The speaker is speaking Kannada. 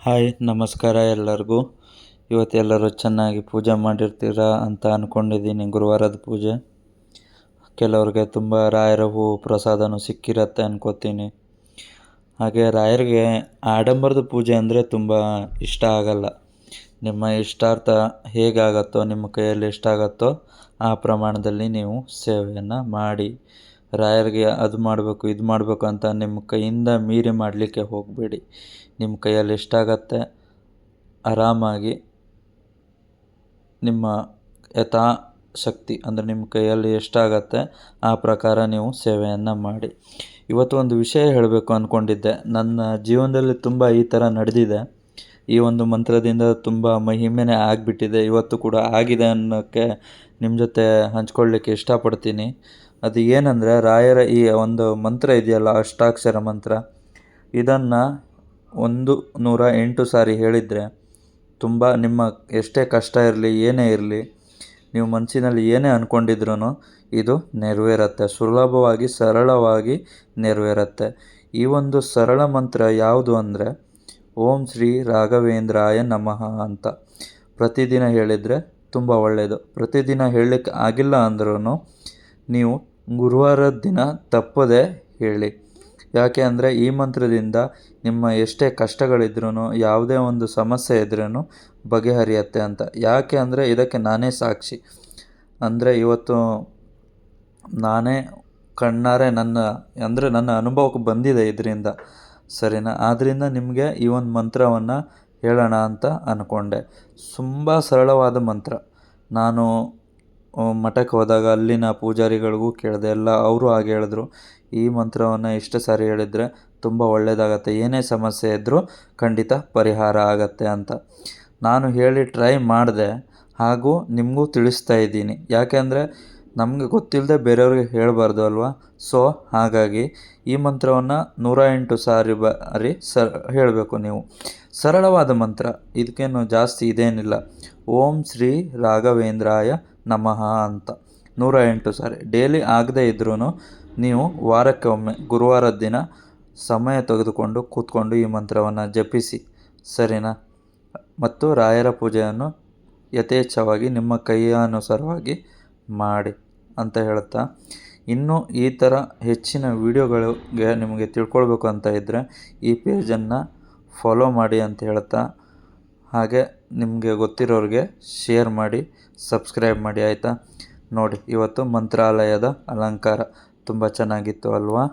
ಹಾಯ್ ನಮಸ್ಕಾರ ಎಲ್ಲರಿಗೂ. ಇವತ್ತೆಲ್ಲರೂ ಚೆನ್ನಾಗಿ ಪೂಜೆ ಮಾಡಿರ್ತೀರ ಅಂತ ಅಂದ್ಕೊಂಡಿದ್ದೀನಿ. ಗುರುವಾರದ ಪೂಜೆ ಕೆಲವ್ರಿಗೆ ತುಂಬ ರಾಯರ ಹೂ ಪ್ರಸಾದನೂ ಸಿಕ್ಕಿರತ್ತೆ ಅನ್ಕೋತೀನಿ. ಹಾಗೆ ರಾಯರಿಗೆ ಆಡಂಬರದ ಪೂಜೆ ಅಂದರೆ ತುಂಬ ಇಷ್ಟ ಆಗಲ್ಲ. ನಿಮ್ಮ ಇಷ್ಟಾರ್ಥ ಹೇಗಾಗತ್ತೋ, ನಿಮ್ಮ ಕೈಯಲ್ಲಿ ಎಷ್ಟಾಗತ್ತೋ ಆ ಪ್ರಮಾಣದಲ್ಲಿ ನೀವು ಸೇವೆಯನ್ನು ಮಾಡಿ. ರಾಯರಿಗೆ ಅದು ಮಾಡಬೇಕು ಇದು ಮಾಡಬೇಕು ಅಂತ ನಿಮ್ಮ ಕೈಯಿಂದ ಮೀರಿ ಮಾಡಲಿಕ್ಕೆ ಹೋಗಬೇಡಿ. ನಿಮ್ಮ ಕೈಯಲ್ಲಿ ಎಷ್ಟಾಗತ್ತೆ ಆರಾಮಾಗಿ ನಿಮ್ಮ ಯಥಾಶಕ್ತಿ ಅಂದರೆ ನಿಮ್ಮ ಕೈಯಲ್ಲಿ ಎಷ್ಟಾಗತ್ತೆ ಆ ಪ್ರಕಾರ ನೀವು ಸೇವೆಯನ್ನು ಮಾಡಿ. ಇವತ್ತು ಒಂದು ವಿಷಯ ಹೇಳಬೇಕು ಅಂದ್ಕೊಂಡಿದ್ದೆ. ನನ್ನ ಜೀವನದಲ್ಲಿ ತುಂಬ ಈ ಥರ ನಡೆದಿದೆ. ಈ ಒಂದು ಮಂತ್ರದಿಂದ ತುಂಬ ಮಹಿಮೆನೇ ಆಗಿಬಿಟ್ಟಿದೆ. ಇವತ್ತು ಕೂಡ ಆಗಿದೆ ಅನ್ನೋಕ್ಕೆ ನಿಮ್ಮ ಜೊತೆ ಹಂಚ್ಕೊಳ್ಳಿಕ್ಕೆ ಇಷ್ಟಪಡ್ತೀನಿ. ಅದು ಏನಂದರೆ, ರಾಯರ ಈ ಒಂದು ಮಂತ್ರ ಇದೆಯಲ್ಲ, ಅಷ್ಟಾಕ್ಷರ ಮಂತ್ರ, ಇದನ್ನು 108 ಸಾರಿ ಹೇಳಿದರೆ ತುಂಬ ನಿಮ್ಮ ಎಷ್ಟೇ ಕಷ್ಟ ಇರಲಿ, ಏನೇ ಇರಲಿ, ನೀವು ಮನಸ್ಸಿನಲ್ಲಿ ಏನೇ ಅಂದ್ಕೊಂಡಿದ್ರೂ ಇದು ನೆರವೇರುತ್ತೆ. ಸುಲಭವಾಗಿ ಸರಳವಾಗಿ ನೆರವೇರುತ್ತೆ. ಈ ಒಂದು ಸರಳ ಮಂತ್ರ ಯಾವುದು ಅಂದರೆ, ಓಂ ಶ್ರೀ ರಾಘವೇಂದ್ರಾಯ ನಮಃ ಅಂತ ಪ್ರತಿದಿನ ಹೇಳಿದರೆ ತುಂಬ ಒಳ್ಳೆಯದು. ಪ್ರತಿದಿನ ಹೇಳಲಿಕ್ಕೆ ಆಗಿಲ್ಲ ಅಂದ್ರೂ ನೀವು ಗುರುವಾರದ ದಿನ ತಪ್ಪದೇ ಹೇಳಿ. ಯಾಕೆ ಅಂದರೆ ಈ ಮಂತ್ರದಿಂದ ನಿಮ್ಮ ಎಷ್ಟೇ ಕಷ್ಟಗಳಿದ್ರೂ, ಯಾವುದೇ ಒಂದು ಸಮಸ್ಯೆ ಇದ್ರೂ ಬಗೆಹರಿಯುತ್ತೆ ಅಂತ. ಯಾಕೆ ಅಂದರೆ ಇದಕ್ಕೆ ನಾನೇ ಸಾಕ್ಷಿ. ಅಂದರೆ ಇವತ್ತು ನಾನೇ ಕಣ್ಣಾರೆ ನನ್ನ ಅನುಭವಕ್ಕೆ ಬಂದಿದೆ ಇದರಿಂದ. ಸರಿನಾ? ಆದ್ದರಿಂದ ನಿಮಗೆ ಈ ಒಂದು ಮಂತ್ರವನ್ನು ಹೇಳೋಣ ಅಂತ ಅಂದ್ಕೊಂಡೆ. ತುಂಬ ಸರಳವಾದ ಮಂತ್ರ. ನಾನು ಮಠಕ್ಕೆ ಹೋದಾಗ ಅಲ್ಲಿನ ಪೂಜಾರಿಗಳಿಗೂ ಕೇಳಿದೆ, ಅವರು ಹಾಗೆ ಹೇಳಿದ್ರು. ಈ ಮಂತ್ರವನ್ನು ಇಷ್ಟು ಸಾರಿ ಹೇಳಿದರೆ ತುಂಬ ಒಳ್ಳೆಯದಾಗತ್ತೆ, ಏನೇ ಸಮಸ್ಯೆ ಇದ್ದರೂ ಖಂಡಿತ ಪರಿಹಾರ ಆಗತ್ತೆ ಅಂತ. ನಾನು ಹೇಳಿ ಟ್ರೈ ಮಾಡಿದೆ, ಹಾಗೂ ನಿಮಗೂ ತಿಳಿಸ್ತಾ ಇದ್ದೀನಿ. ಯಾಕೆಂದರೆ ನಮಗೆ ಗೊತ್ತಿಲ್ಲದೆ ಬೇರೆಯವ್ರಿಗೆ ಹೇಳಬಾರ್ದು ಅಲ್ವಾ? ಸೊ ಹಾಗಾಗಿ ಈ ಮಂತ್ರವನ್ನು 108 ಸಾರಿ ಹೇಳಬೇಕು ನೀವು. ಸರಳವಾದ ಮಂತ್ರ, ಇದಕ್ಕೇನು ಜಾಸ್ತಿ ಇದೇನಿಲ್ಲ. ಓಂ ಶ್ರೀ ರಾಘವೇಂದ್ರಾಯ ನಮಃ ಅಂತ 108 ಸಾರಿ. ಡೈಲಿ ಆಗದೇ ಇದ್ರೂ ನೀವು ವಾರಕ್ಕೆ ಒಮ್ಮೆ ಗುರುವಾರದ ದಿನ ಸಮಯ ತೆಗೆದುಕೊಂಡು ಕೂತ್ಕೊಂಡು ಈ ಮಂತ್ರವನ್ನು ಜಪಿಸಿ. ಸರಿನಾ? ಮತ್ತು ರಾಯರ ಪೂಜೆಯನ್ನು ಯಥೇಚ್ಛವಾಗಿ ನಿಮ್ಮ ಕೈಯಾನುಸಾರವಾಗಿ ಮಾಡಿ ಅಂತ ಹೇಳ್ತಾ, ಇನ್ನೂ ಈ ಥರ ಹೆಚ್ಚಿನ ವಿಡಿಯೋಗಳಿಗೆ ನಿಮಗೆ ತಿಳ್ಕೊಳ್ಬೇಕು ಅಂತ ಇದ್ದರೆ ಈ ಪೇಜನ್ನು ಫಾಲೋ ಮಾಡಿ ಅಂತ ಹೇಳ್ತಾ, ಹಾಗೆ ನಿಮಗೆ ಗೊತ್ತಿರೋರಿಗೆ ಶೇರ್ ಮಾಡಿ, ಸಬ್ಸ್ಕ್ರೈಬ್ ಮಾಡಿ. ಆಯಿತಾ? ನೋಡಿ, ಇವತ್ತು ಮಂತ್ರಾಲಯದ ಅಲಂಕಾರ ತುಂಬ ಚೆನ್ನಾಗಿತ್ತು ಅಲ್ವಾ?